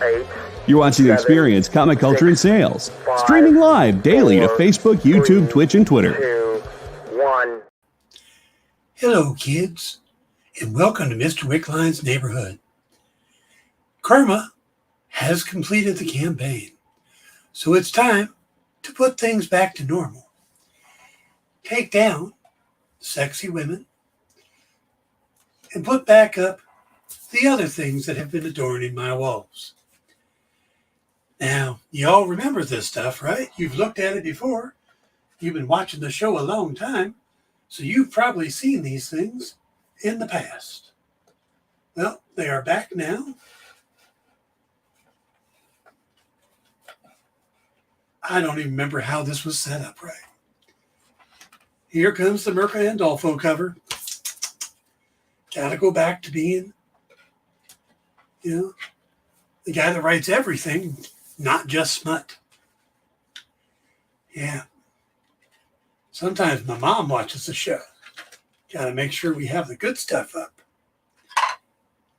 8, You're watching The 7, Experience, Comic Culture, and Sales. 5, Streaming live daily to 4, Facebook, YouTube, 3, Twitch, and Twitter. 2, 1. Hello, kids, and welcome to Mr. Wickline's neighborhood. Karma has completed the campaign, so it's time to put things back to normal. Take down sexy women and put back up the other things that have been adorning my walls. Now, you all remember this stuff, right? You've looked at it before. You've been watching the show a long time, so you've probably seen these things in the past. Well, they are back now. I don't even remember how this was set up right. Here comes the Mirka Andolfo cover. Gotta go back to being, the guy that writes everything, not just smut. Yeah. Sometimes my mom watches the show. Gotta make sure we have the good stuff up.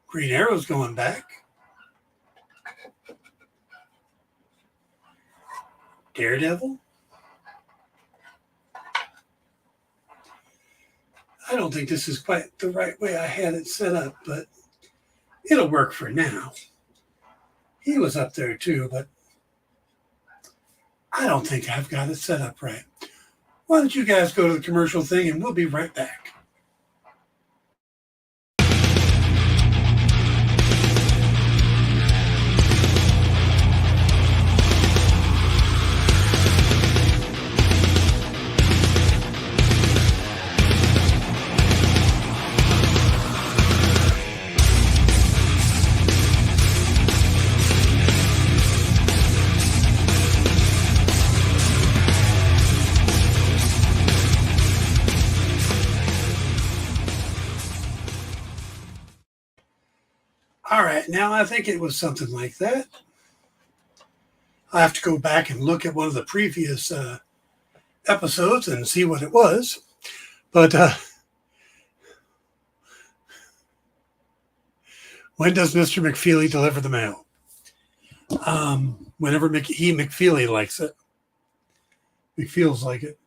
Green Arrow's going back. Daredevil. I don't think this is quite the right way I had it set up, but it'll work for now. He was up there too, but I don't think I've got it set up right. Why don't you guys go to the commercial thing and we'll be right back. All right, now I think it was something like that. I have to go back and look at one of the previous episodes and see what it was. But when does Mr. McFeely deliver the mail? Whenever McFeely likes it. McFeels like it.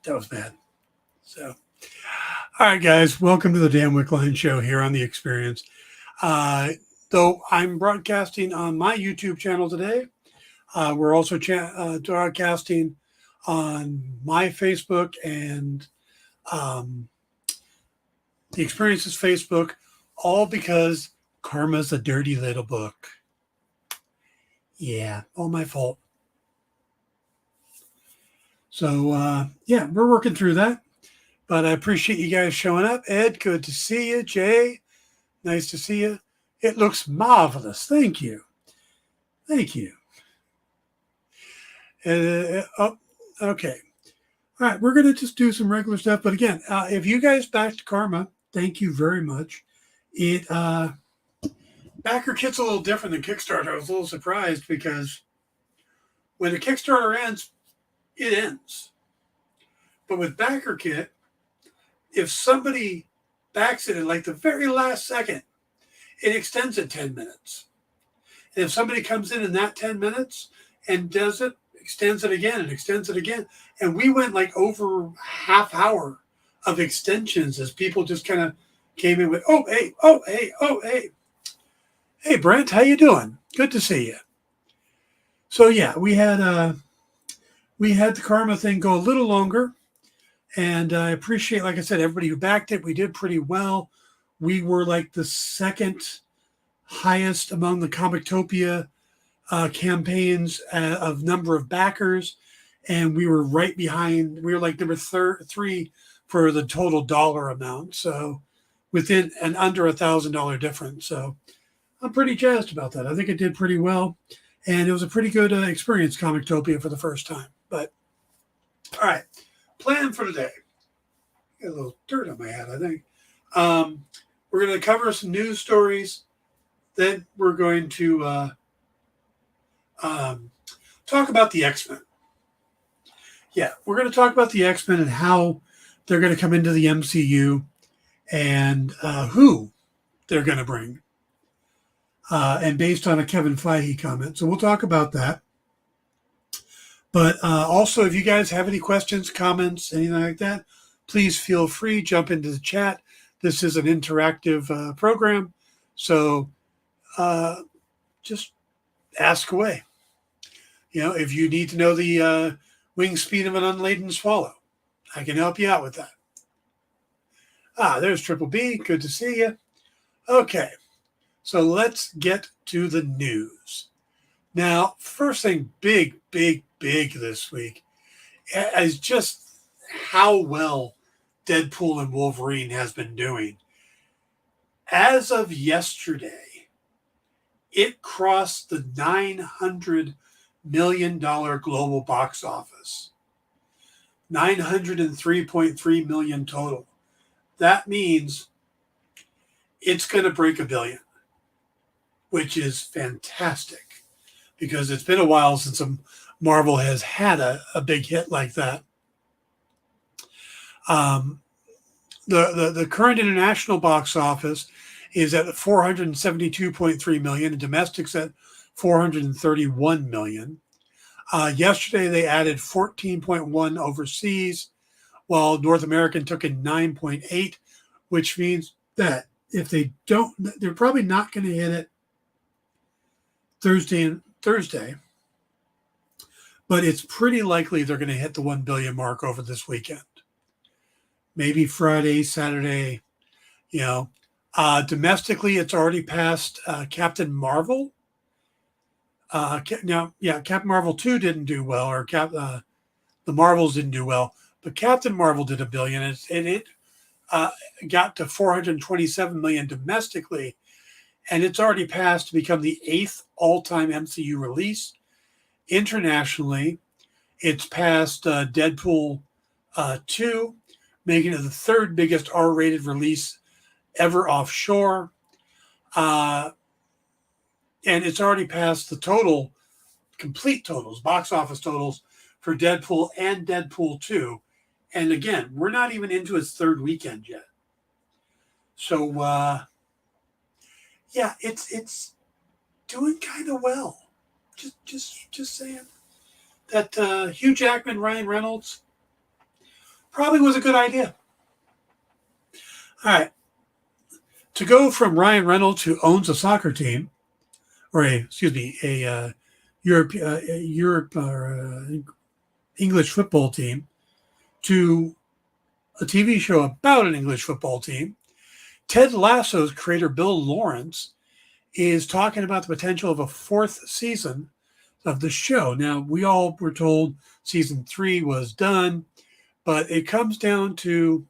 That was bad. So, all right, guys, welcome to the Dan Wickline Show here on The Experience. Though I'm broadcasting on my YouTube channel today, we're also broadcasting on my Facebook and The Experience's Facebook, all because Karma's a dirty little book. Yeah, all my fault. So, yeah, we're working through that. But I appreciate you guys showing up. Ed, good to see you. Jay, nice to see you. It looks marvelous. Thank you. Thank you. Okay. All right, we're going to just do some regular stuff. But again, if you guys backed Karma, thank you very much. Backer Kit's a little different than Kickstarter. I was a little surprised because when the Kickstarter ends, it ends. But with Backer Kit, if somebody backs it at like the very last second, it extends it 10 minutes. And if somebody comes in that 10 minutes and does it, extends it again and extends it again. And we went like over half hour of extensions as people just kind of came in with, oh, hey. Hey, Brent, how you doing? Good to see you. So, yeah, we had the Karma thing go a little longer. And I appreciate, like I said, everybody who backed it. We did pretty well. We were like the second highest among the Comictopia campaigns of number of backers. And we were right behind. We were like number 3 for the total dollar amount. So within and under $1,000 difference. So I'm pretty jazzed about that. I think it did pretty well. And it was a pretty good experience, Comictopia, for the first time. But all right. Plan for today. Got a little dirt on my head, I think. We're going to cover some news stories. Then we're going to talk about the X-Men. Yeah, we're going to talk about the X-Men and how they're going to come into the MCU and who they're going to bring. and based on a Kevin Feige comment. So we'll talk about that. But also, if you guys have any questions, comments, anything like that, please feel free, jump into the chat. This is an interactive program, so just ask away. If you need to know the wing speed of an unladen swallow, I can help you out with that. There's Triple B. Good to see you. Okay, so let's get to the news. Now, first thing, big this week is just how well Deadpool and Wolverine has been doing. As of yesterday, it crossed the $900 million global box office. 903.3 million total. That means it's going to break $1 billion, which is fantastic because it's been a while since Marvel has had a big hit like that. The current international box office is at 472.3 million, and domestic's at 431 million. Yesterday they added 14.1 overseas, while North American took in 9.8, which means that if they don't, they're probably not going to hit it Thursday, but it's pretty likely they're going to hit the 1 billion mark over this weekend. Maybe Friday, Saturday, domestically, it's already passed Captain Marvel. Captain Marvel 2 didn't do well, or the Marvels didn't do well, but Captain Marvel did $1 billion, and it got to 427 million domestically, and it's already passed to become the 8th all-time MCU release. Internationally, it's passed Deadpool 2, making it the 3rd biggest R-rated release ever offshore. And it's already passed the complete totals, box office totals for Deadpool and Deadpool 2. And again, we're not even into its 3rd weekend yet. So, it's doing kind of well. Just saying that Hugh Jackman, Ryan Reynolds probably was a good idea. All right. To go from Ryan Reynolds, who owns a soccer team, or a English football team, to a TV show about an English football team, Ted Lasso's creator Bill Lawrence is talking about the potential of a 4th season of the show. Now, we all were told season 3 was done, but it comes down to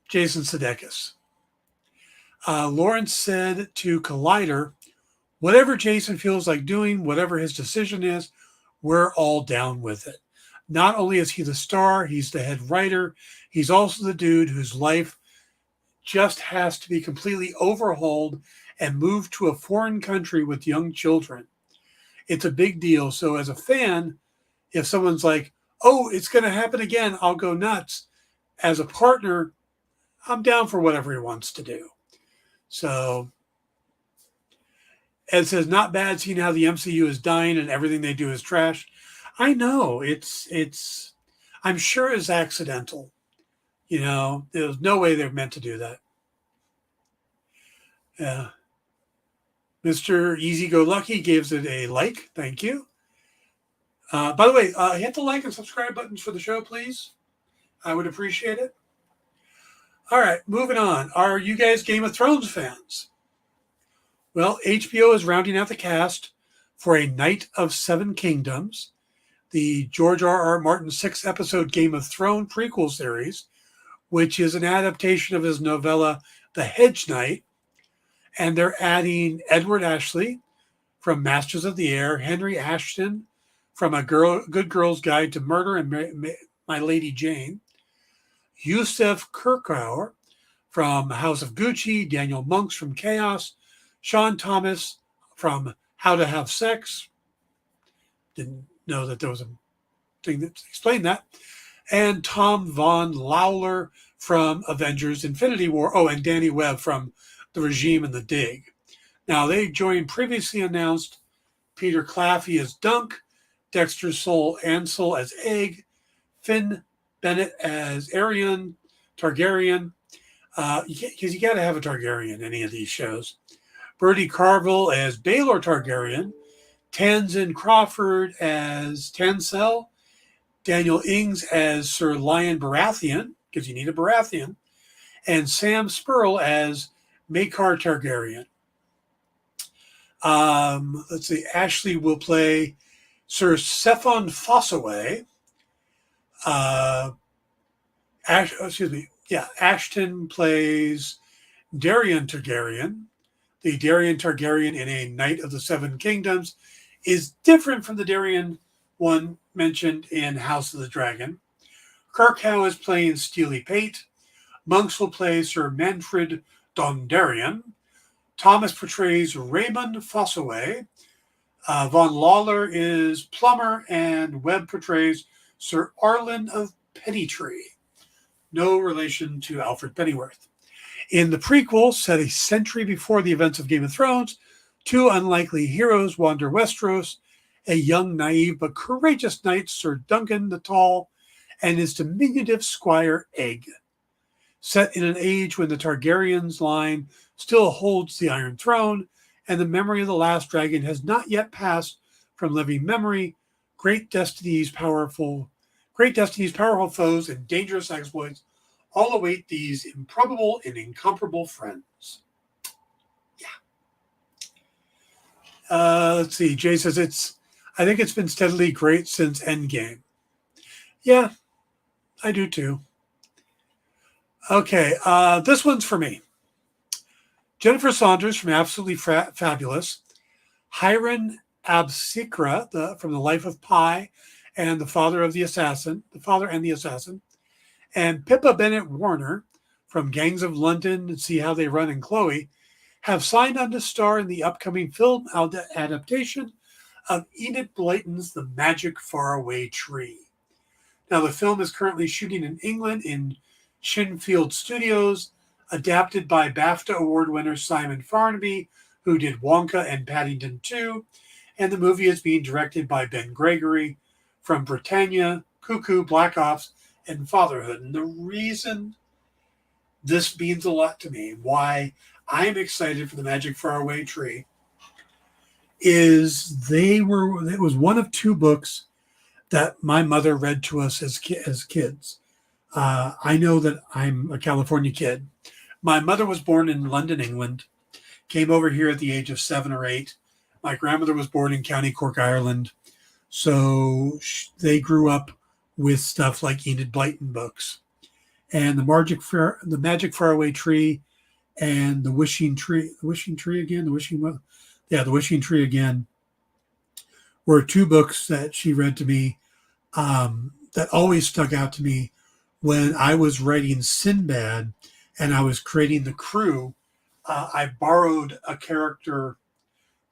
Jason Sudeikis. Lawrence said to Collider, whatever Jason feels like doing, whatever his decision is, we're all down with it. Not only is he the star, he's the head writer, he's also the dude whose life just has to be completely overhauled and moved to a foreign country with young children. It's a big deal. So as a fan, if someone's like, oh, it's going to happen again, I'll go nuts. As a partner, I'm down for whatever he wants to do. So Ed says, not bad seeing how the MCU is dying and everything they do is trash. I know it's I'm sure it's accidental. There's no way they're meant to do that. Yeah. Mr. Easy-Go-Lucky gives it a like. Thank you. By the way, hit the like and subscribe buttons for the show, please. I would appreciate it. All right, moving on. Are you guys Game of Thrones fans? Well, HBO is rounding out the cast for A Night of Seven Kingdoms, the George R.R. Martin 6-episode Game of Thrones prequel series, which is an adaptation of his novella The Hedge Knight. And they're adding Edward Ashley from Masters of the Air, Henry Ashton from Good Girl's Guide to Murder and My Lady Jane, Yusef Kirkauer from House of Gucci, Daniel Monks from Chaos, Sean Thomas from How to Have Sex. Didn't know that there was a thing that explained that. And Tom Von Lawler from Avengers Infinity War. Oh, and Danny Webb from The Regime and The Dig. Now, they joined previously announced Peter Claffey as Dunk, Dexter Ansel as Egg, Finn Bennett as Aerion Targaryen, because you got to have a Targaryen in any of these shows. Bertie Carvel as Baelor Targaryen, Tamsin Crawford as Tansel, Daniel Ings as Sir Lyon Baratheon, because you need a Baratheon, and Sam Spurrell as Maekar Targaryen. Let's see, Ashley will play Sir Sephon Fossaway. Ashton plays Darien Targaryen. The Darien Targaryen in A Knight of the Seven Kingdoms is different from the Darien one mentioned in House of the Dragon. Kirkhowe is playing Steely Pate. Monks will play Sir Manfred Dondarrion. Thomas portrays Raymond Fossaway. Von Lawler is Plumber, and Webb portrays Sir Arlen of Pettytree. No relation to Alfred Pennyworth. In the prequel, set a century before the events of Game of Thrones, two unlikely heroes wander Westeros, a young, naive, but courageous knight, Sir Duncan the Tall, and his diminutive squire, Egg. Set in an age when the Targaryens line still holds the Iron Throne, and the memory of the last dragon has not yet passed from living memory, great destiny's powerful foes and dangerous exploits all await these improbable and incomparable friends. Yeah. Let's see. Jay says I think it's been steadily great since Endgame. Yeah, I do too. Okay, this one's for me. Jennifer Saunders from Absolutely Fabulous, Hiram Absikra from The Life of Pi and The Father and the Assassin, and Pippa Bennett Warner from Gangs of London and See How They Run and Chloe have signed on to star in the upcoming film adaptation of Enid Blyton's The Magic Faraway Tree. Now, the film is currently shooting in England in Shinfield Studios, adapted by BAFTA Award winner Simon Farnaby, who did Wonka and Paddington 2, and the movie is being directed by Ben Gregory from Britannia, Cuckoo, Black Ops, and Fatherhood. And the reason this means a lot to me, why I'm excited for The Magic Faraway Tree, is it was one of two books that my mother read to us as kids. I know that I'm a California kid. My mother was born in London, England, came over here at the age of 7 or 8. My grandmother was born in County Cork, Ireland. So they grew up with stuff like Enid Blyton books. And the Magic Faraway Tree and The Wishing Tree Again were two books that she read to me that always stuck out to me when I was writing Sinbad and I was creating the crew. I borrowed a character,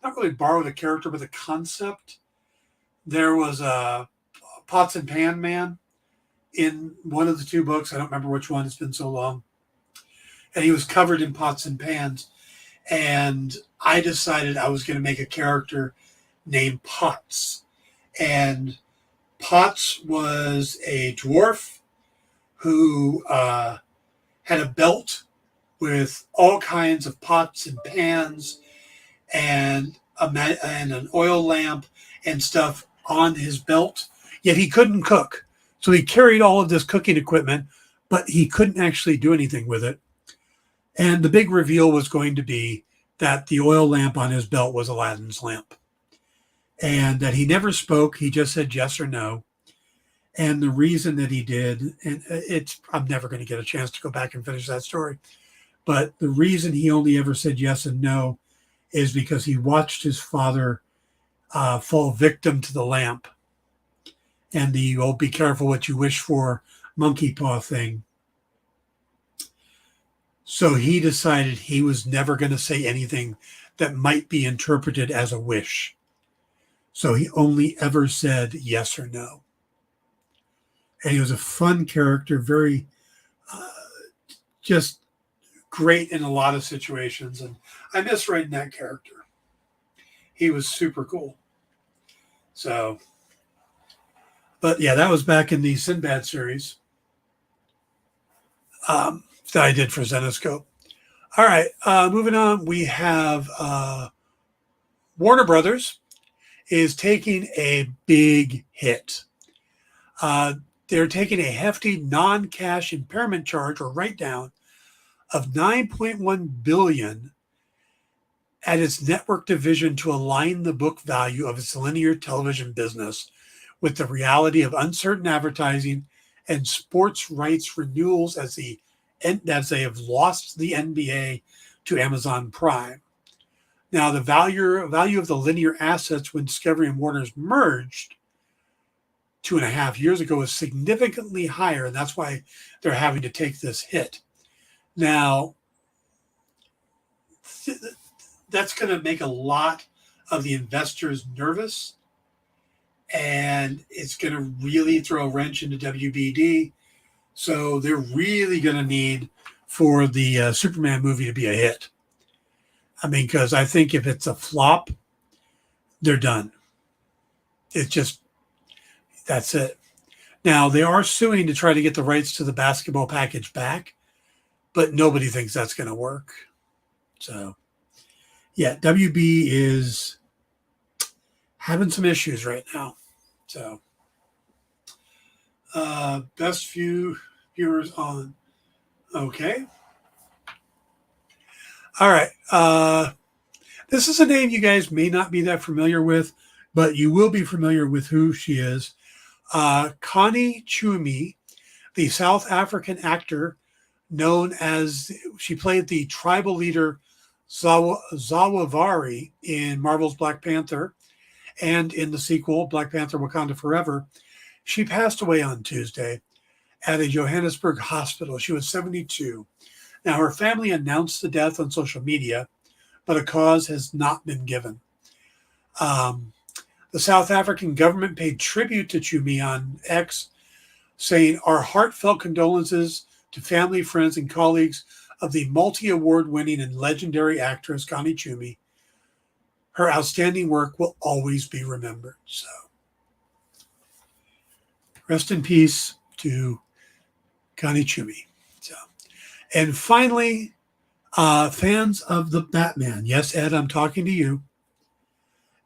not really borrowed a character, but the concept. There was a Pots and Pan Man in one of the two books. I don't remember which one. It's been so long. And he was covered in pots and pans. And I decided I was going to make a character named Potts. And Potts was a dwarf who had a belt with all kinds of pots and pans and an oil lamp and stuff on his belt. Yet he couldn't cook. So he carried all of this cooking equipment, but he couldn't actually do anything with it. And the big reveal was going to be that the oil lamp on his belt was Aladdin's lamp. And that he never spoke. He just said yes or no. And the reason that he did, and I'm never going to get a chance to go back and finish that story, but the reason he only ever said yes and no is because he watched his father fall victim to the lamp and the "oh, be careful what you wish for" monkey paw thing. So he decided he was never going to say anything that might be interpreted as a wish. So he only ever said yes or no. And he was a fun character, very just great in a lot of situations, and I miss writing that character. He was super cool. So, but yeah, that was back in the Sinbad series that I did for Zenoscope. All right, moving on, we have Warner Brothers is taking a big hit. They're taking a hefty non-cash impairment charge or write-down of $9.1 billion at its network division to align the book value of its linear television business with the reality of uncertain advertising and sports rights renewals as they have lost the NBA to Amazon Prime. Now, the value of the linear assets when Discovery and Warner's merged 2.5 years ago is significantly higher, and that's why they're having to take this hit. Now, that's going to make a lot of the investors nervous, and it's going to really throw a wrench into WBD. So they're really going to need for the Superman movie to be a hit. I mean, because I think if it's a flop, they're done. It's just, that's it. Now, they are suing to try to get the rights to the basketball package back, but nobody thinks that's going to work. So, yeah, WB is having some issues right now. So, best viewers on. Okay. All right. This is a name you guys may not be that familiar with, but you will be familiar with who she is. Connie Chiumi, the South African actor known as, she played the tribal leader Zawavari in Marvel's Black Panther and in the sequel, Black Panther Wakanda Forever. She passed away on Tuesday at a Johannesburg hospital. She was 72. Now, her family announced the death on social media, but a cause has not been given. The South African government paid tribute to Chiumi on X, saying, "Our heartfelt condolences to family, friends, and colleagues of the multi-award winning and legendary actress Connie Chiumi. Her outstanding work will always be remembered." So, rest in peace to Connie Chiumi. So, and finally, fans of the Batman. Yes, Ed, I'm talking to you.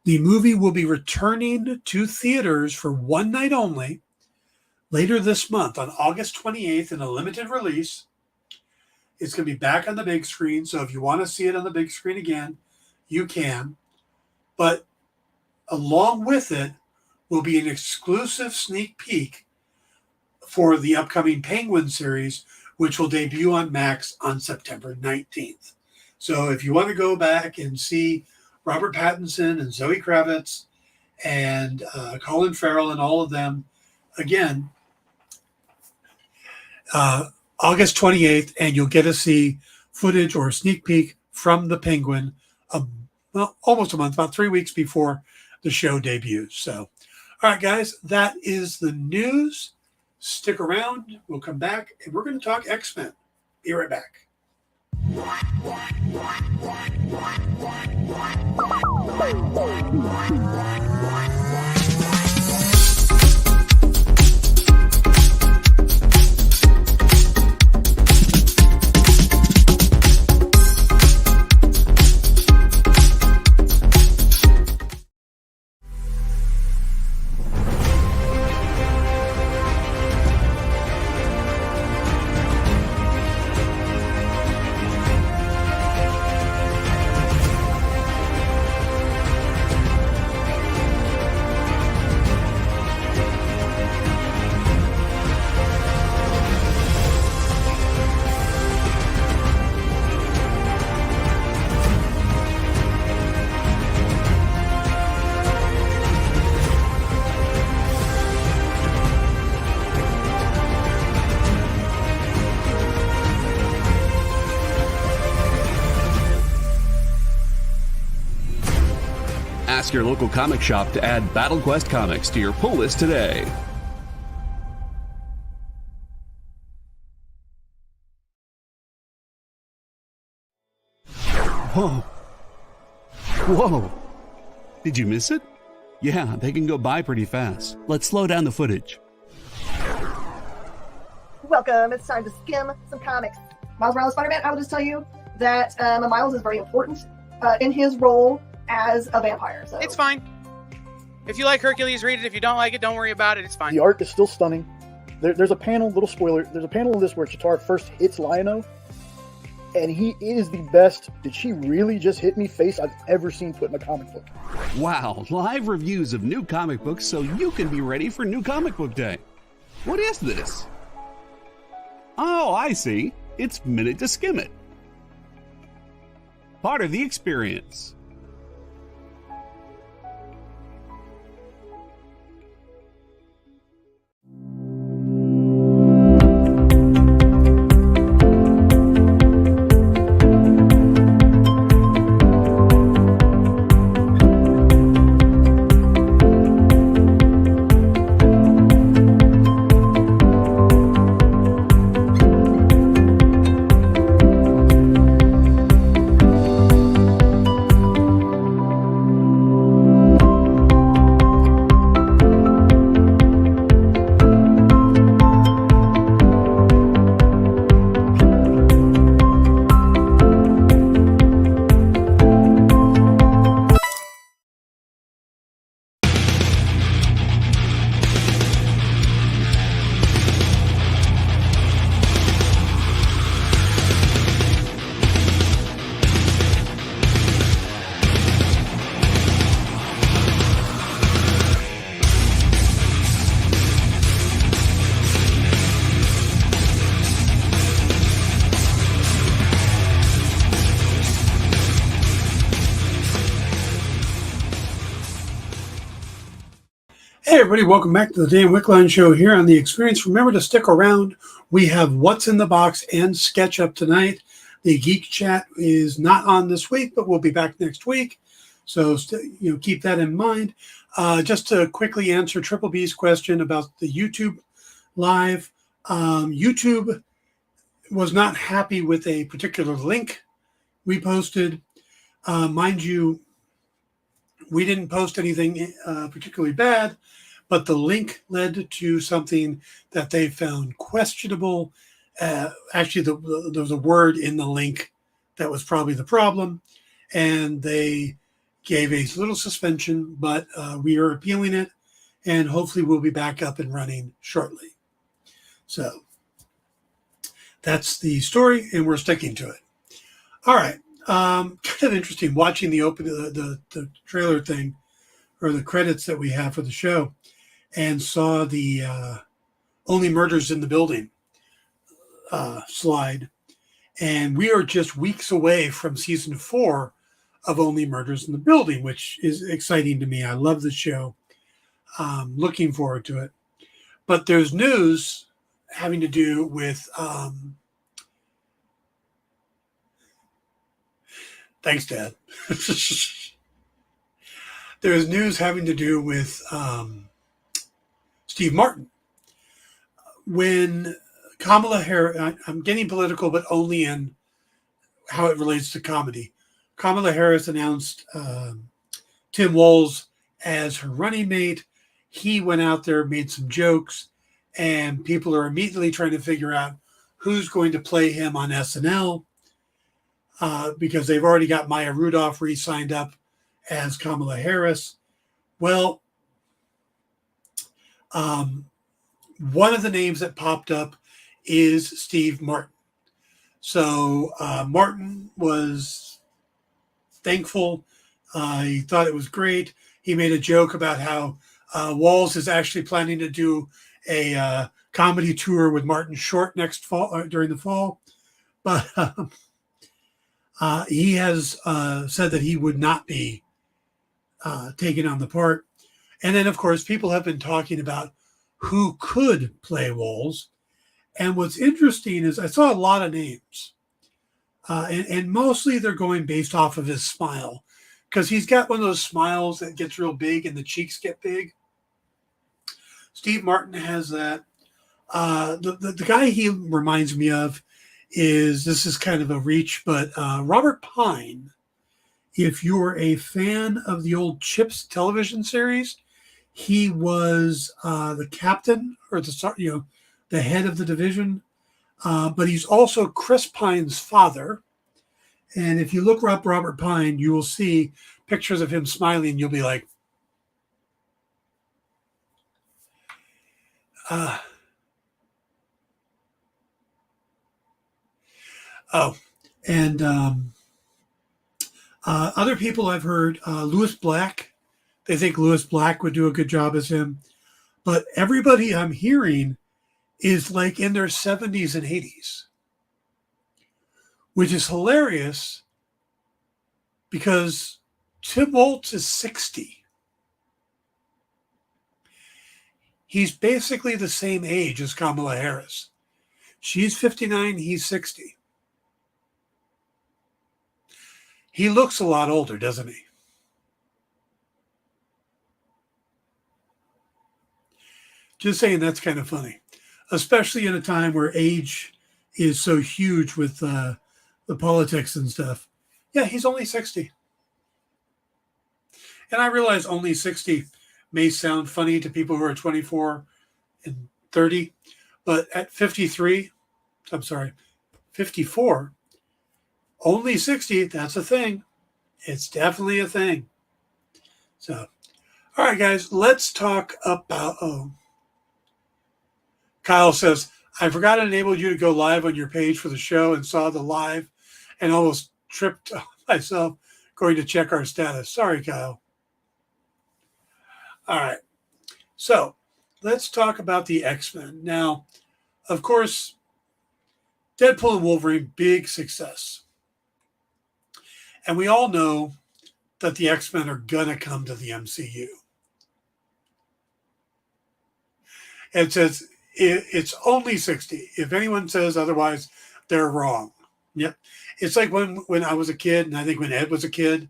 The movie will be returning to theaters for one night only later this month on August 28th in a limited release. It's going to be back on the big screen. So if you want to see it on the big screen again, you can. But along with it will be an exclusive sneak peek for the upcoming Penguin series, which will debut on Max on September 19th. So if you want to go back and see Robert Pattinson and Zoe Kravitz and Colin Farrell and all of them, again, August 28th, and you'll get to see footage or a sneak peek from the Penguin almost a month, about 3 weeks before the show debuts. So, all right, guys, that is the news. Stick around. We'll come back, and we're going to talk X-Men. Be right back. Ask your local comic shop to add Battle Quest comics to your pull list today. Whoa. Whoa. Did you miss it? Yeah, they can go by pretty fast. Let's slow down the footage. Welcome. It's time to skim some comics. Miles Morales Spider-Man, I will just tell you that Miles is very important in his role as a vampire. So it's fine. If you like Hercules, read it. If you don't like it, don't worry about it. It's fine. The art is still stunning. There's a panel, little spoiler, there's a panel in this where Chitauri first hits Lion-O, and he is the best "did she really just hit me" face I've ever seen put in a comic book. Wow, live reviews of new comic books so you can be ready for New Comic Book Day. What is this? Oh, I see. It's Minute to Skim It. Part of the experience. Hey everybody, welcome back to the Dan Wickline Show here on The Experience. Remember to stick around. We have What's in the Box and Sketch Up tonight. The Geek Chat is not on this week, but we'll be back next week. So keep that in mind. Just to quickly answer Triple B's question about the YouTube live. YouTube was not happy with a particular link we posted. Mind you, we didn't post anything particularly bad, but the link led to something that they found questionable. Actually, there was a word in the link that was probably the problem, and they gave a little suspension, but we are appealing it, and hopefully we'll be back up and running shortly. So that's the story, and we're sticking to it. All right. Kind of interesting watching the trailer thing or the credits that we have for the show, and saw the Only Murders in the Building slide. And we are just weeks away from season 4 of Only Murders in the Building, which is exciting to me. I love the show. Looking forward to it. But there's news having to do with thanks, Dad. There's news having to do with Steve Martin. When Kamala Harris, I'm getting political, but only in how it relates to comedy. Kamala Harris announced Tim Walz as her running mate. He went out there, made some jokes, and people are immediately trying to figure out who's going to play him on SNL. Because they've already got Maya Rudolph re-signed up as Kamala Harris. Well, one of the names that popped up is Steve Martin. So Martin was thankful. He thought it was great. He made a joke about how Walz is actually planning to do a comedy tour with Martin Short next fall, during the fall. But he has said that he would not be taking on the part. And then, of course, people have been talking about who could play Walz. And what's interesting is I saw a lot of names. And mostly they're going based off of his smile. Because he's got one of those smiles that gets real big and the cheeks get big. Steve Martin has that. The guy he reminds me of this is kind of a reach, but Robert Pine If you're a fan of the old Chips television series, he was the captain or the head of the division. But he's also Chris Pine's father. And if you look up Robert Pine, you will see pictures of him smiling. You'll be like, and other people I've heard, Lewis Black, they think Lewis Black would do a good job as him. But everybody I'm hearing is like in their 70s and 80s, which is hilarious because Tim Waltz is 60. He's basically the same age as Kamala Harris. She's 59, he's 60. He looks a lot older, doesn't he? Just saying, that's kind of funny, especially in a time where age is so huge with the politics and stuff. Yeah, he's only 60. And I realize only 60 may sound funny to people who are 24 and 30, but at 54, only 60, that's a thing. It's definitely a thing. So, all right, guys, let's talk about, Kyle says, I forgot to enable you to go live on your page for the show and saw the live and almost tripped myself going to check our status. Sorry, Kyle. All right. So let's talk about the X-Men. Now, of course, Deadpool and Wolverine, big success. And we all know that the X-Men are going to come to the MCU. It says it's only 60. If anyone says otherwise, they're wrong. Yep. It's like when I was a kid, and I think when Ed was a kid,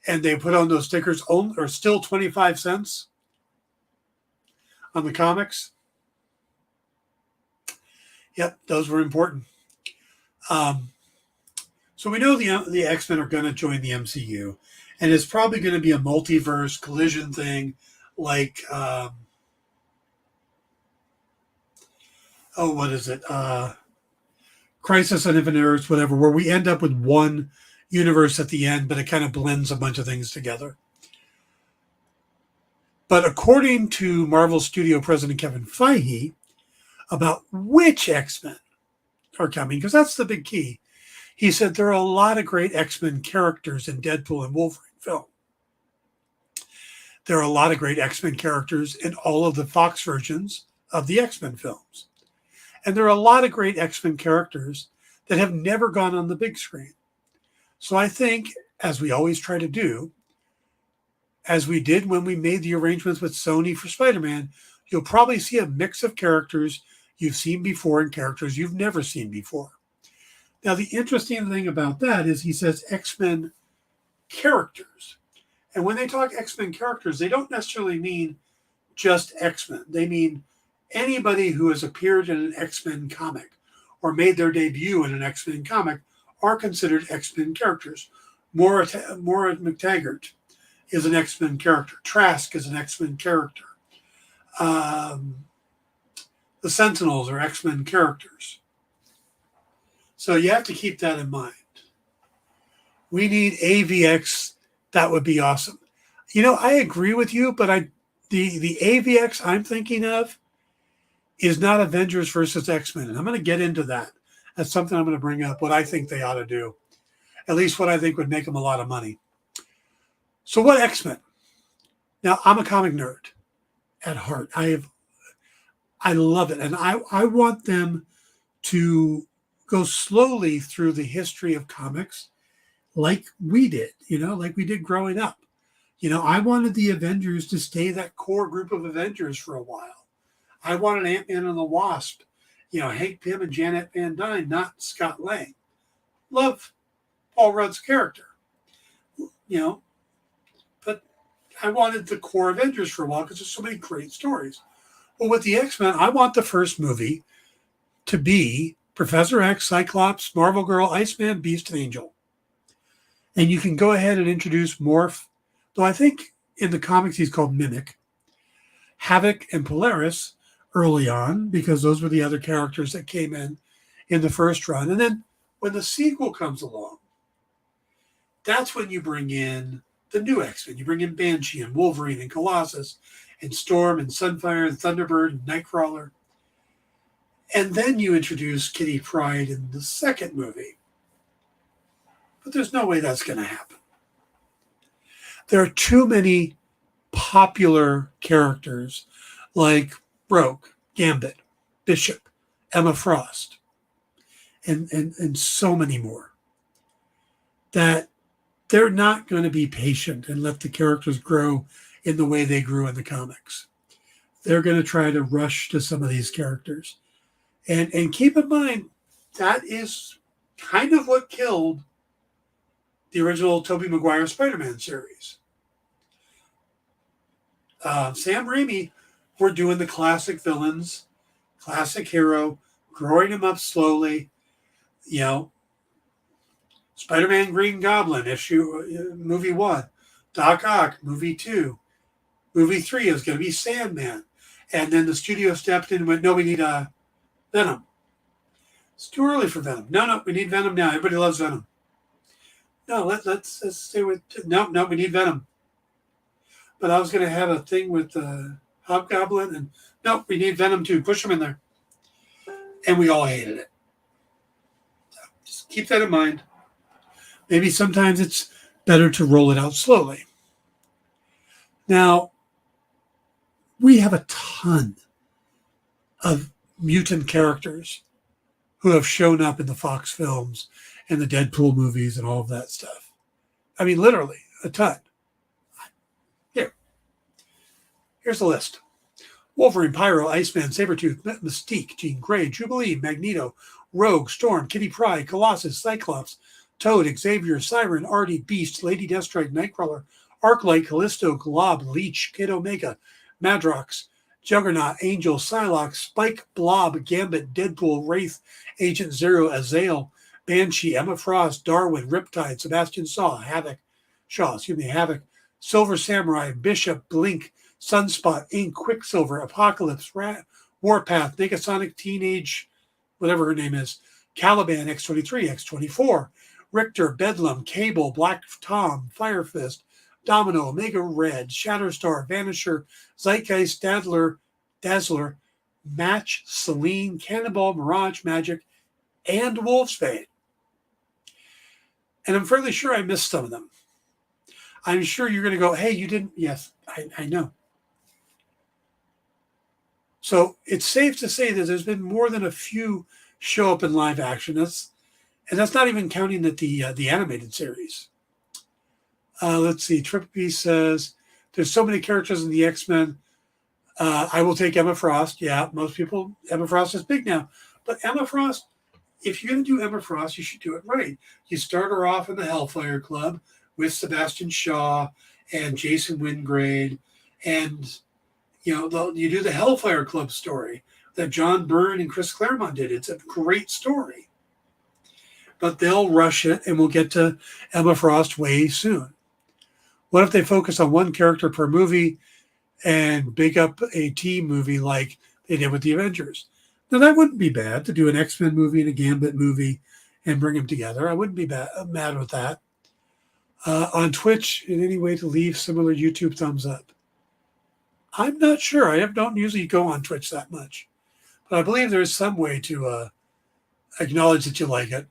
and they put on those stickers, are still 25 cents on the comics. Yep, those were important. So we know the X-Men are going to join the MCU, and it's probably going to be a multiverse collision thing, like what is it? Crisis on Infinite Earths, whatever, where we end up with one universe at the end, but it kind of blends a bunch of things together. But according to Marvel Studio President Kevin Feige, about which X-Men are coming, because that's the big key, he said there are a lot of great X-Men characters in Deadpool and Wolverine film. There are a lot of great X-Men characters in all of the Fox versions of the X-Men films. And there are a lot of great X-Men characters that have never gone on the big screen. So I think, as we always try to do, as we did when we made the arrangements with Sony for Spider-Man, you'll probably see a mix of characters you've seen before and characters you've never seen before. Now, the interesting thing about that is he says X-Men characters. And when they talk X-Men characters, they don't necessarily mean just X-Men. They mean anybody who has appeared in an X-Men comic or made their debut in an X-Men comic are considered X-Men characters. Moira McTaggart is an X-Men character. Trask is an X-Men character. The Sentinels are X-Men characters. So you have to keep that in mind. We need AVX. That would be awesome. You know, I agree with you, but the AVX I'm thinking of is not Avengers versus X-Men. And I'm going to get into that. That's something I'm going to bring up, what I think they ought to do. At least what I think would make them a lot of money. So what X-Men? Now, I'm a comic nerd at heart. I love it. And I want them to go slowly through the history of comics like we did, like we did growing up. I wanted the Avengers to stay that core group of Avengers for a while. I wanted Ant-Man and the Wasp, Hank Pym and Janet Van Dyne, not Scott Lang. Love Paul Rudd's character, but I wanted the core Avengers for a while because there's so many great stories. Well, with the X-Men, I want the first movie to be Professor X, Cyclops, Marvel Girl, Iceman, Beast, and Angel. And you can go ahead and introduce Morph, though I think in the comics he's called Mimic, Havoc, and Polaris early on, because those were the other characters that came in the first run. And then when the sequel comes along, that's when you bring in the new X-Men. You bring in Banshee and Wolverine and Colossus and Storm and Sunfire and Thunderbird and Nightcrawler. And then you introduce Kitty Pryde in the second movie. But there's no way that's going to happen. There are too many popular characters like Rogue, Gambit, Bishop, Emma Frost, and so many more, that they're not going to be patient and let the characters grow in the way they grew in the comics. They're going to try to rush to some of these characters. And keep in mind, that is kind of what killed the original Tobey Maguire Spider-Man series. Sam Raimi were doing the classic villains, classic hero, growing him up slowly. You know, Spider-Man Green Goblin, movie 1. Doc Ock, movie 2. Movie 3 is going to be Sandman. And then the studio stepped in and went, no, we need Venom. It's too early for Venom. No, we need Venom now. Everybody loves Venom. No, let's stay with... No, we need Venom. But I was going to have a thing with Hobgoblin, and no, we need Venom too. Push him in there. And we all hated it. So just keep that in mind. Maybe sometimes it's better to roll it out slowly. Now, we have a ton of mutant characters who have shown up in the Fox films and the Deadpool movies and all of that stuff. I mean, literally, a ton. Here's the list. Wolverine, Pyro, Iceman, Sabretooth, Mystique, Jean Grey, Jubilee, Magneto, Rogue, Storm, Kitty Pryde, Colossus, Cyclops, Toad, Xavier, Siren, Artie, Beast, Lady Deathstrike, Nightcrawler, Arclight, Callisto, Glob, Leech, Kid Omega, Madrox, Juggernaut, Angel, Psylocke, Spike, Blob, Gambit, Deadpool, Wraith, Agent Zero, Azael, Banshee, Emma Frost, Darwin, Riptide, Sebastian Havoc, Silver Samurai, Bishop, Blink, Sunspot, Ink, Quicksilver, Apocalypse, Warpath, Negasonic, Teenage, whatever her name is, Caliban, X-23, X-24, Richter, Bedlam, Cable, Black Tom, Firefist, Domino, Omega Red, Shatterstar, Vanisher, Zeitgeist, Dazzler, Match, Selene, Cannonball, Mirage, Magic, and Wolfsbane. And I'm fairly sure I missed some of them. I'm sure you're going to go, hey, you didn't. Yes, I know. So it's safe to say that there's been more than a few show up in live action. That's not even counting the animated series. Let's see. Triple P says there's so many characters in the X-Men. I will take Emma Frost. Yeah, most people, Emma Frost is big now. But Emma Frost, if you're going to do Emma Frost, you should do it right. You start her off in the Hellfire Club with Sebastian Shaw and Jason Wingrade, and you do the Hellfire Club story that John Byrne and Chris Claremont did. It's a great story. But they'll rush it, and we'll get to Emma Frost way soon. What if they focus on one character per movie and big up a team movie like they did with the Avengers? Now, that wouldn't be bad, to do an X-Men movie and a Gambit movie and bring them together. I wouldn't be mad with that. On Twitch, in any way to leave similar YouTube thumbs up? I'm not sure. I don't usually go on Twitch that much. But I believe there's some way to acknowledge that you like it.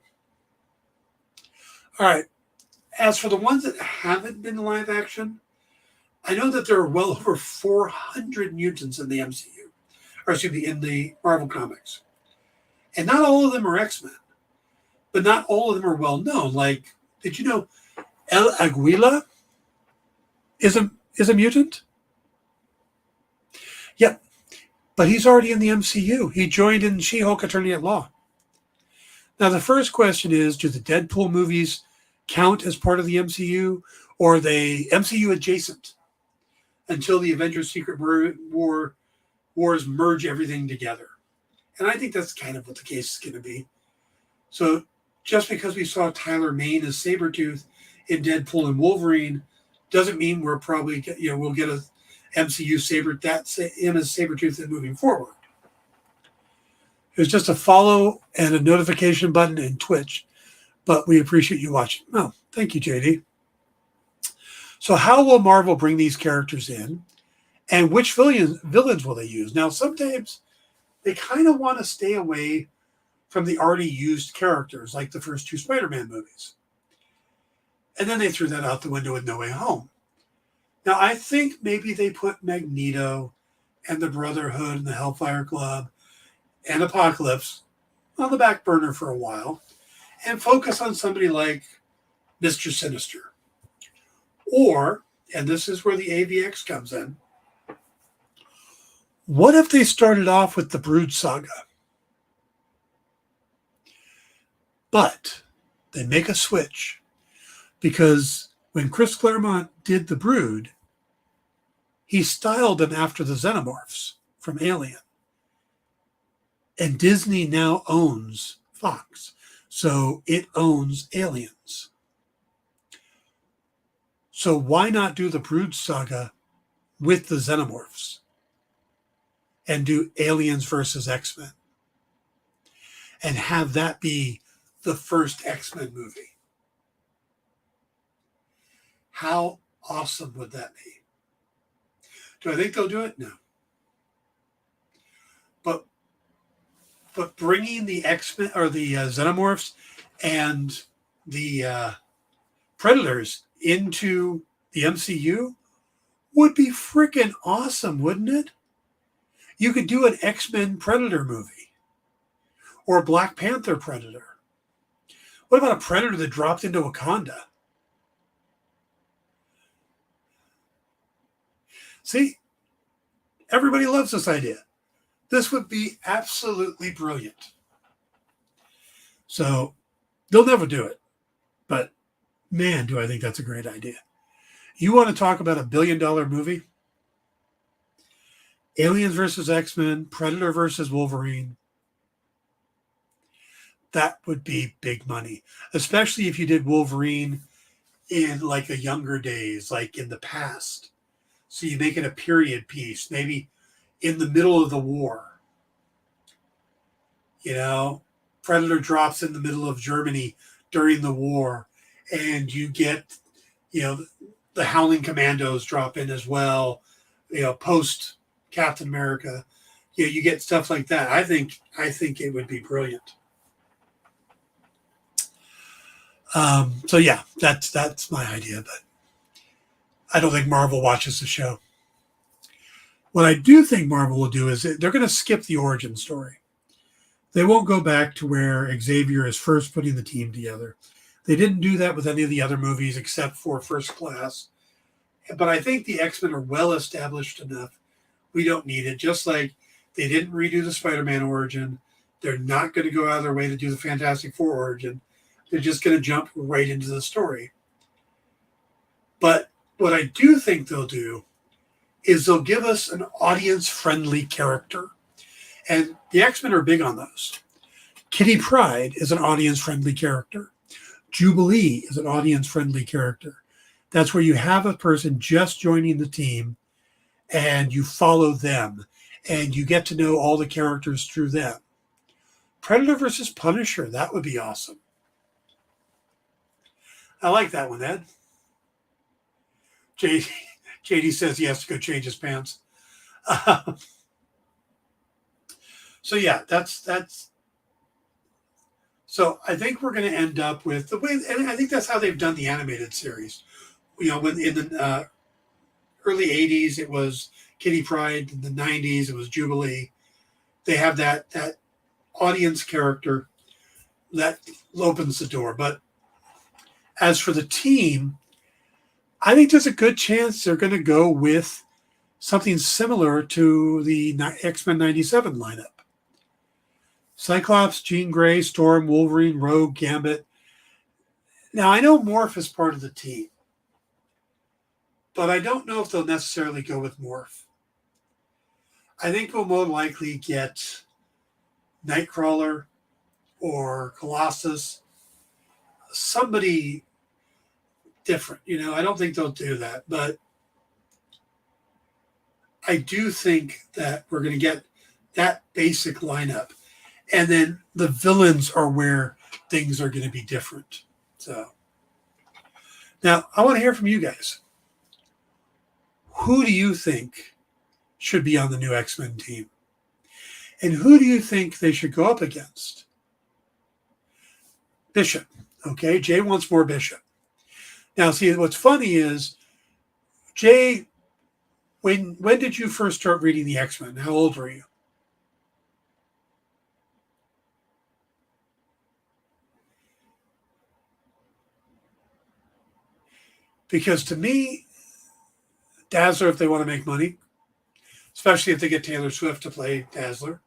All right. As for the ones that haven't been live action, I know that there are well over 400 mutants in the MCU. Or excuse me, in the Marvel Comics. And not all of them are X-Men. But not all of them are well known. Like, did you know El Aguila is a mutant? Yep. But he's already in the MCU. He joined in She-Hulk Attorney at Law. Now, the first question is, do the Deadpool movies count as part of the MCU, or are they MCU adjacent until the Avengers Secret Wars merge everything together? And I think that's kind of what the case is going to be. So just because we saw Tyler Mane as Sabretooth in Deadpool and Wolverine doesn't mean we're probably, we'll get a MCU him as Sabretooth moving forward. It's just a follow and a notification button in Twitch, but we appreciate you watching. Oh, thank you, JD. So how will Marvel bring these characters in, and which villains will they use? Now, sometimes they kind of want to stay away from the already used characters, like the first 2 Spider-Man movies. And then they threw that out the window with No Way Home. Now, I think maybe they put Magneto and the Brotherhood and the Hellfire Club and Apocalypse on the back burner for a while and focus on somebody like Mr. Sinister. Or, and this is where the AVX comes in, what if they started off with the Brood Saga? But they make a switch, because when Chris Claremont did the Brood, he styled them after the Xenomorphs from Alien. And Disney now owns Fox, so it owns Aliens. So why not do the Brood Saga with the Xenomorphs and do Aliens versus X-Men and have that be the first X-Men movie? How awesome would that be? Do I think they'll do it? No. But bringing the X-Men or the Xenomorphs and the Predators into the MCU would be freaking awesome, wouldn't it? You could do an X-Men Predator movie or a Black Panther Predator. What about a Predator that dropped into Wakanda? See, everybody loves this idea. This would be absolutely brilliant. So they'll never do it. But man, do I think that's a great idea. You want to talk about $1 billion movie? Aliens versus X-Men, Predator versus Wolverine. That would be big money, especially if you did Wolverine in like a younger days, like in the past. So you make it a period piece, maybe in the middle of the war. Predator drops in the middle of Germany during the war, and you get, the Howling Commandos drop in as well, post Captain America. You get stuff like that. I think it would be brilliant. So yeah, that's my idea, but I don't think Marvel watches the show. What I do think Marvel will do is they're going to skip the origin story. They won't go back to where Xavier is first putting the team together. They didn't do that with any of the other movies except for First Class. But I think the X-Men are well established enough. We don't need it. Just like they didn't redo the Spider-Man origin. They're not going to go out of their way to do the Fantastic Four origin. They're just going to jump right into the story. But what I do think they'll do is they'll give us an audience-friendly character. And the X-Men are big on those. Kitty Pryde is an audience-friendly character. Jubilee is an audience-friendly character. That's where you have a person just joining the team and you follow them and you get to know all the characters through them. Predator versus Punisher, that would be awesome. I like that one, Ed. JD says he has to go change his pants. So yeah, that's. So I think we're going to end up with the way, and I think that's how they've done the animated series. When in the early '80s it was Kitty Pryde, in the '90s it was Jubilee. They have that audience character that opens the door. But as for the team, I think there's a good chance they're going to go with something similar to the X-Men '97 lineup. Cyclops, Jean Grey, Storm, Wolverine, Rogue, Gambit. Now, I know Morph is part of the team, but I don't know if they'll necessarily go with Morph. I think we'll more likely get Nightcrawler or Colossus, somebody different. I don't think they'll do that, but I do think that we're going to get that basic lineup. And then the villains are where things are going to be different. So now I want to hear from you guys. Who do you think should be on the new X-Men team? And who do you think they should go up against? Bishop. Okay, Jay wants more Bishop. Now, see, what's funny is, Jay, when did you first start reading the X-Men? How old were you? Because to me, Dazzler, if they want to make money, especially if they get Taylor Swift to play Dazzler.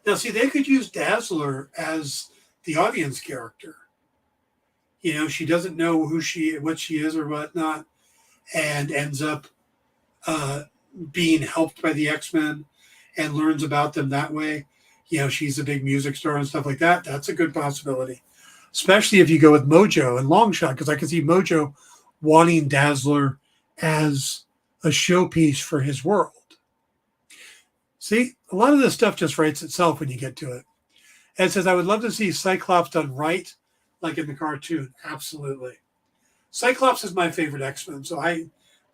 Now, see, they could use Dazzler as the audience character. She doesn't know what she is or whatnot, and ends up being helped by the X-Men and learns about them that way. She's a big music star and stuff like that. That's a good possibility, especially if you go with Mojo and Longshot, because I can see Mojo wanting Dazzler as a showpiece for his world. See, a lot of this stuff just writes itself when you get to it. And it says, I would love to see Cyclops done right, like in the cartoon. Absolutely. Cyclops is my favorite X-Men, so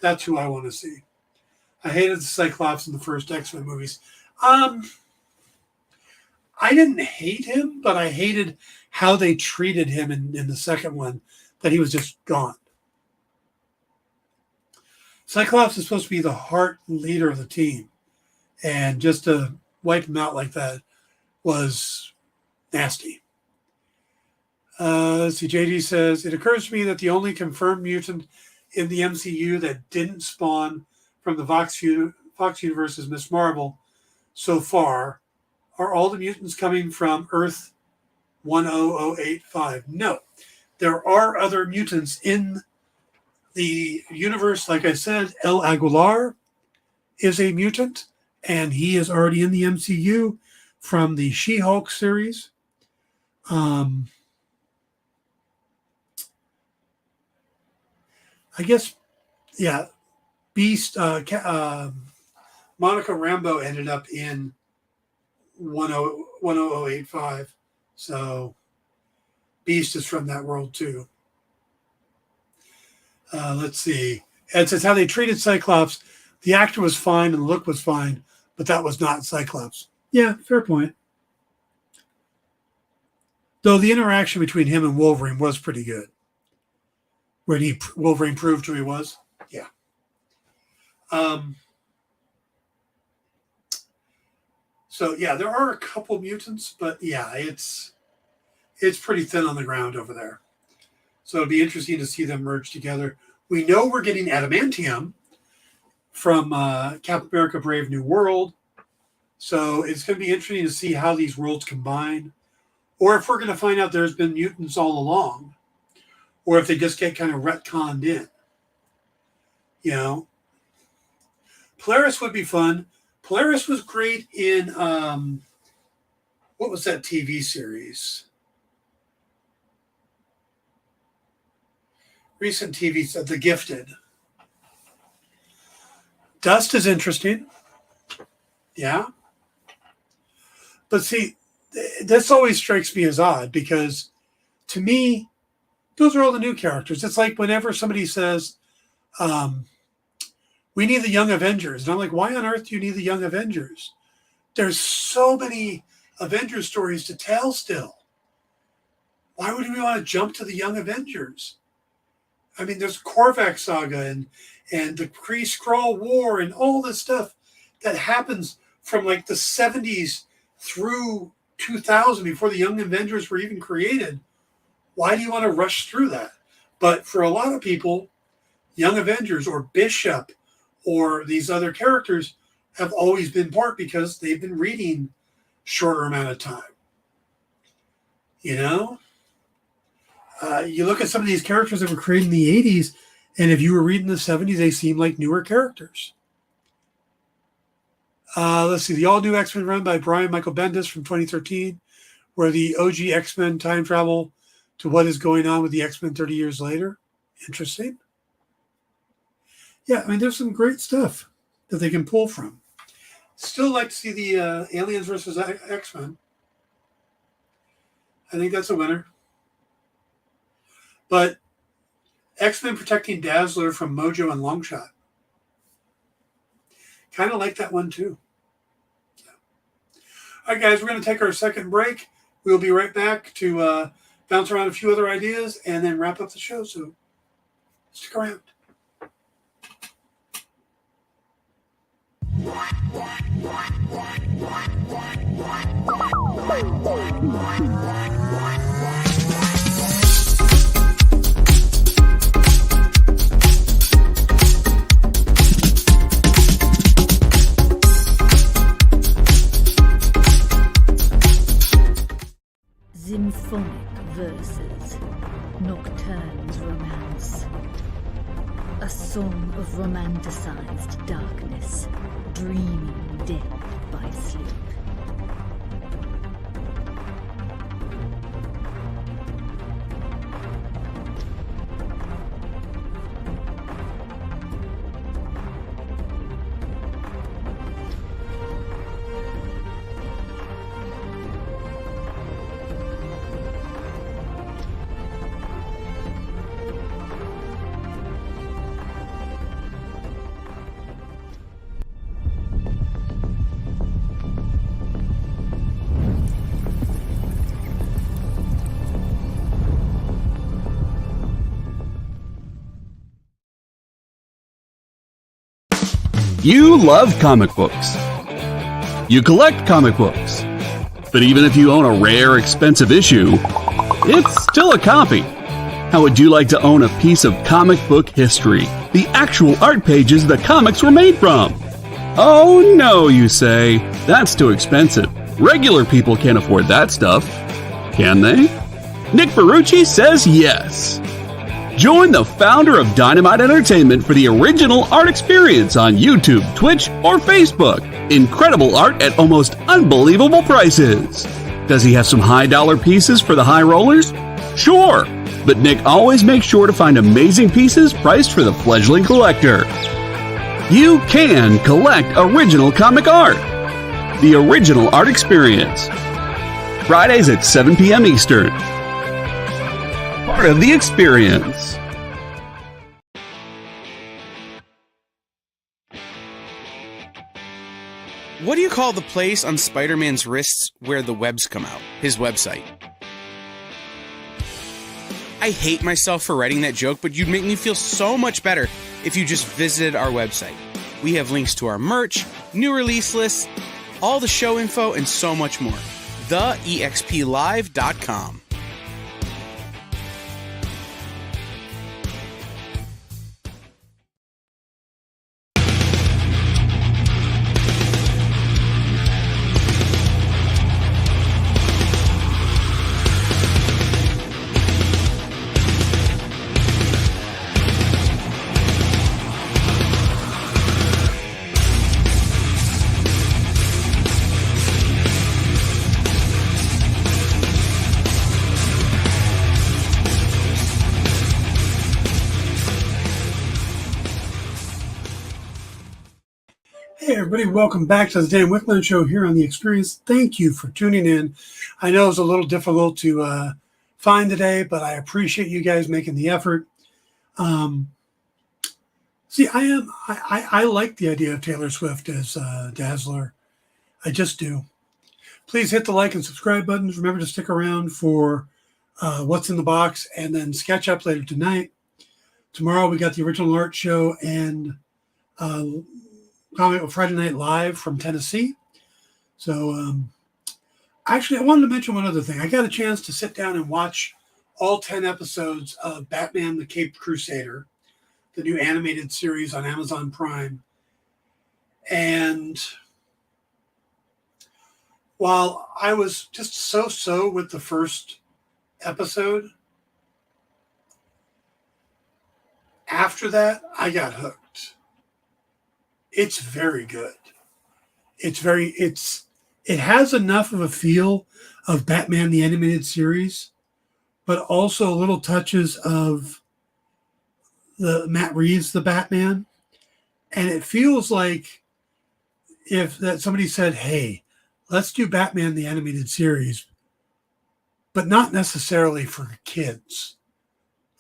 that's who I want to see. I hated the Cyclops in the first X-Men movies. I didn't hate him, but I hated how they treated him in the second one, that he was just gone. Cyclops is supposed to be the heart leader of the team, and just to wipe him out like that was nasty. Let's see, JD says, it occurs to me that the only confirmed mutant in the MCU that didn't spawn from the Fox universe is Miss Marvel so far. Are all the mutants coming from Earth 10085? No. There are other mutants in the universe. Like I said, El Aguilar is a mutant, and he is already in the MCU from the She-Hulk series. I guess, yeah, Beast, Monica Rambeau ended up in 10085. So Beast is from that world too. Let's see. It says how they treated Cyclops. The actor was fine and the look was fine, but that was not Cyclops. Yeah, fair point. Though the interaction between him and Wolverine was pretty good. When Wolverine proved who he was. Yeah. So yeah, there are a couple mutants, but yeah, it's pretty thin on the ground over there. So it'll be interesting to see them merge together. We know we're getting adamantium from Captain America: Brave New World. So it's going to be interesting to see how these worlds combine, or if we're going to find out there's been mutants all along, or if they just get kind of retconned in. Polaris would be fun. Polaris was great in, what was that TV series? Recent TV set, The Gifted. Dust is interesting. Yeah. But see, this always strikes me as odd because to me, those are all the new characters. It's like whenever somebody says, we need the Young Avengers. And I'm like, why on earth do you need the Young Avengers? There's so many Avengers stories to tell still. Why would we want to jump to the Young Avengers? I mean, there's Korvac Saga and the Kree-Skrull War and all this stuff that happens from like the 70s through 2000 before the Young Avengers were even created. Why do you want to rush through that? But for a lot of people, Young Avengers or Bishop or these other characters have always been part because they've been reading shorter amount of time. You look at some of these characters that were created in the 80s, and if you were reading the 70s, they seem like newer characters. Let's see. The all-new X-Men run by Brian Michael Bendis from 2013, where the OG X-Men time travel to what is going on with the X-Men 30 years later. Interesting. Yeah, I mean, there's some great stuff that they can pull from. Still like to see the Aliens versus X-Men. I think that's a winner. But X-Men protecting Dazzler from Mojo and Longshot. Kind of like that one too. Yeah. All right, guys, we're going to take our second break. We'll be right back to bounce around a few other ideas and then wrap up the show. So stick around. Symphonic verses, Nocturne's romance. A song of romanticized darkness, dreaming death by sleep. You love comic books. You collect comic books. But even if you own a rare, expensive issue, it's still a copy. How would you like to own a piece of comic book history? The actual art pages the comics were made from? Oh no, you say. That's too expensive. Regular people can't afford that stuff. Can they? Nick Ferrucci says yes. Join the founder of Dynamite Entertainment for the original art experience on YouTube, Twitch, or Facebook. Incredible art at almost unbelievable prices. Does he have some high-dollar pieces for the high rollers? Sure, but Nick always makes sure to find amazing pieces priced for the fledgling collector. You can collect original comic art. The original art experience. Fridays at 7 p.m. Eastern. Part of the experience. What do you call the place on Spider-Man's wrists where the webs come out? His website. I hate myself for writing that joke, but you'd make me feel so much better if you just visited our website. We have links to our merch, new release lists, all the show info, and so much more. TheEXPLive.com. Hey everybody, welcome back to the Dan Wickline Show here on The Experience. Thank you for tuning in. I know it's a little difficult to find today, but I appreciate you guys making the effort. See, I like the idea of Taylor Swift as Dazzler. I just do. Please hit the like and subscribe buttons. Remember to stick around for What's in the Box and then Sketch Up later tonight. Tomorrow we got the original art show and Comic Friday Night Live from Tennessee. So actually, I wanted to mention one other thing. I got a chance to sit down and watch all 10 episodes of Batman the Caped Crusader, the new animated series on Amazon Prime. And while I was just so with the first episode, after that, I got hooked. It's very good. It has enough of a feel of Batman the Animated Series but also little touches of the Matt Reeves, the Batman. And it feels like if that somebody said, hey, let's do Batman the Animated Series, but not necessarily for kids.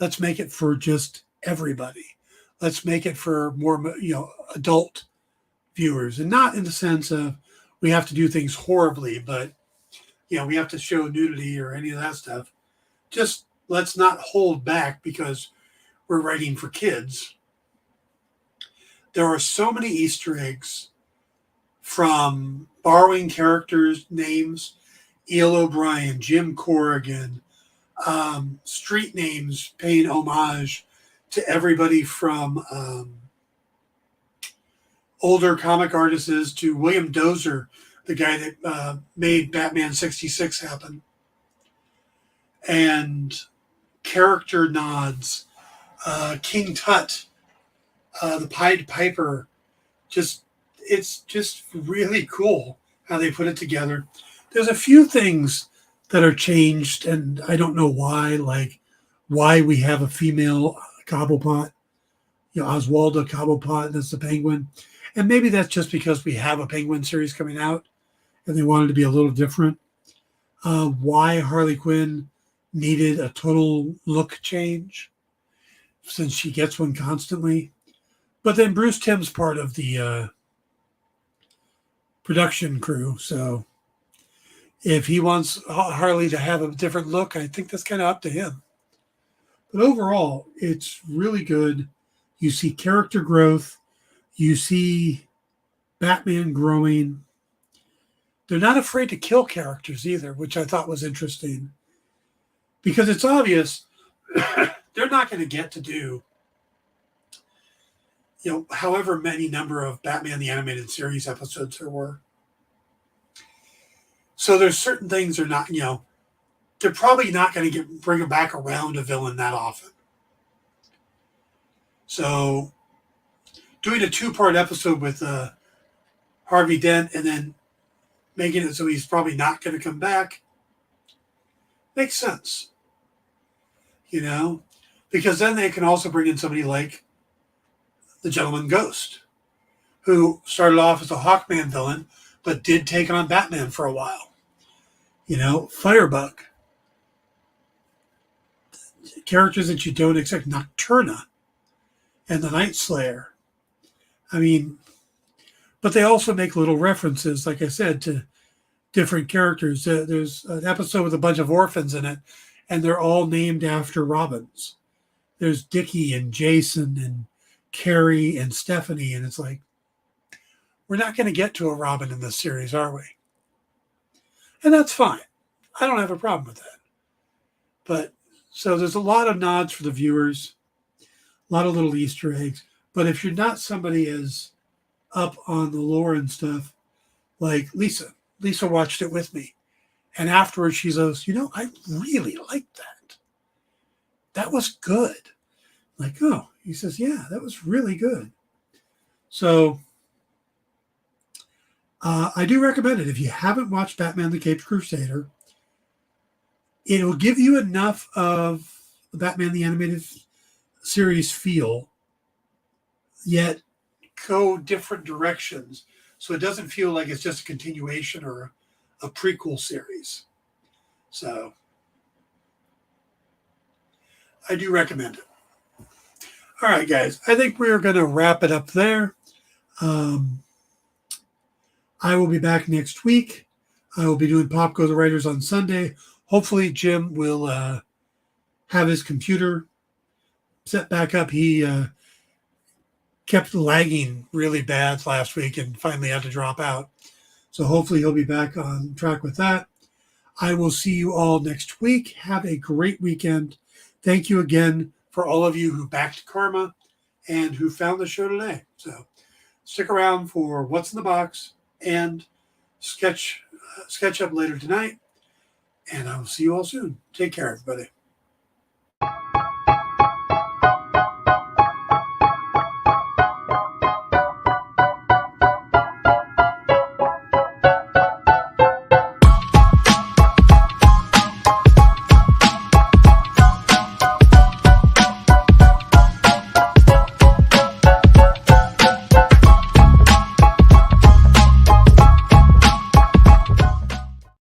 Let's make it for just everybody. Let's make it for more, adult viewers, and not in the sense of we have to do things horribly, but we have to show nudity or any of that stuff. Just let's not hold back because we're writing for kids. There are so many Easter eggs, from borrowing characters' names, Eel O'Brien, Jim Corrigan, street names paying homage to everybody from older comic artists to William Dozer, the guy that made Batman 66 happen. And character nods, King Tut, the Pied Piper, it's just really cool how they put it together. There's a few things that are changed, and I don't know why, like why we have a female Cobblepot, Oswaldo Cobblepot, that's the Penguin. And maybe that's just because we have a Penguin series coming out and they wanted to be a little different. Why Harley Quinn needed a total look change, since she gets one constantly. But then Bruce Timm's part of the production crew. So if he wants Harley to have a different look, I think that's kind of up to him. But overall, it's really good. You see character growth. You see Batman growing. They're not afraid to kill characters either, which I thought was interesting. Because it's obvious they're not going to get to do, however many number of Batman the Animated Series episodes there were. So there's certain things they're not, they're probably not going to bring them back around a villain that often. So doing a 2-part episode with Harvey Dent and then making it so he's probably not going to come back makes sense. Because then they can also bring in somebody like the Gentleman Ghost, who started off as a Hawkman villain, but did take on Batman for a while. Firebug. Characters that you don't expect. Nocturna and the Night Slayer. But they also make little references, like I said, to different characters. There's an episode with a bunch of orphans in it, and they're all named after Robins. There's Dickie and Jason and Carrie and Stephanie, and it's like, we're not going to get to a Robin in this series, are we? And that's fine. I don't have a problem with that. But so there's a lot of nods for the viewers, a lot of little Easter eggs. But if you're not somebody as up on the lore and stuff, like Lisa watched it with me. And afterwards she goes, I really liked that. That was good. Like, oh, he says, yeah, that was really good. So I do recommend it. If you haven't watched Batman the Caped Crusader, it will give you enough of the Batman the Animated Series feel, yet go different directions. So it doesn't feel like it's just a continuation or a prequel series. So I do recommend it. All right, guys. I think we're going to wrap it up there. I will be back next week. I will be doing Pop Go the Writers on Sunday. Hopefully Jim will have his computer set back up. He kept lagging really bad last week and finally had to drop out. So hopefully he'll be back on track with that. I will see you all next week. Have a great weekend. Thank you again for all of you who backed Karma and who found the show today. So stick around for What's in the Box and sketch up later tonight. And I will see you all soon. Take care, everybody.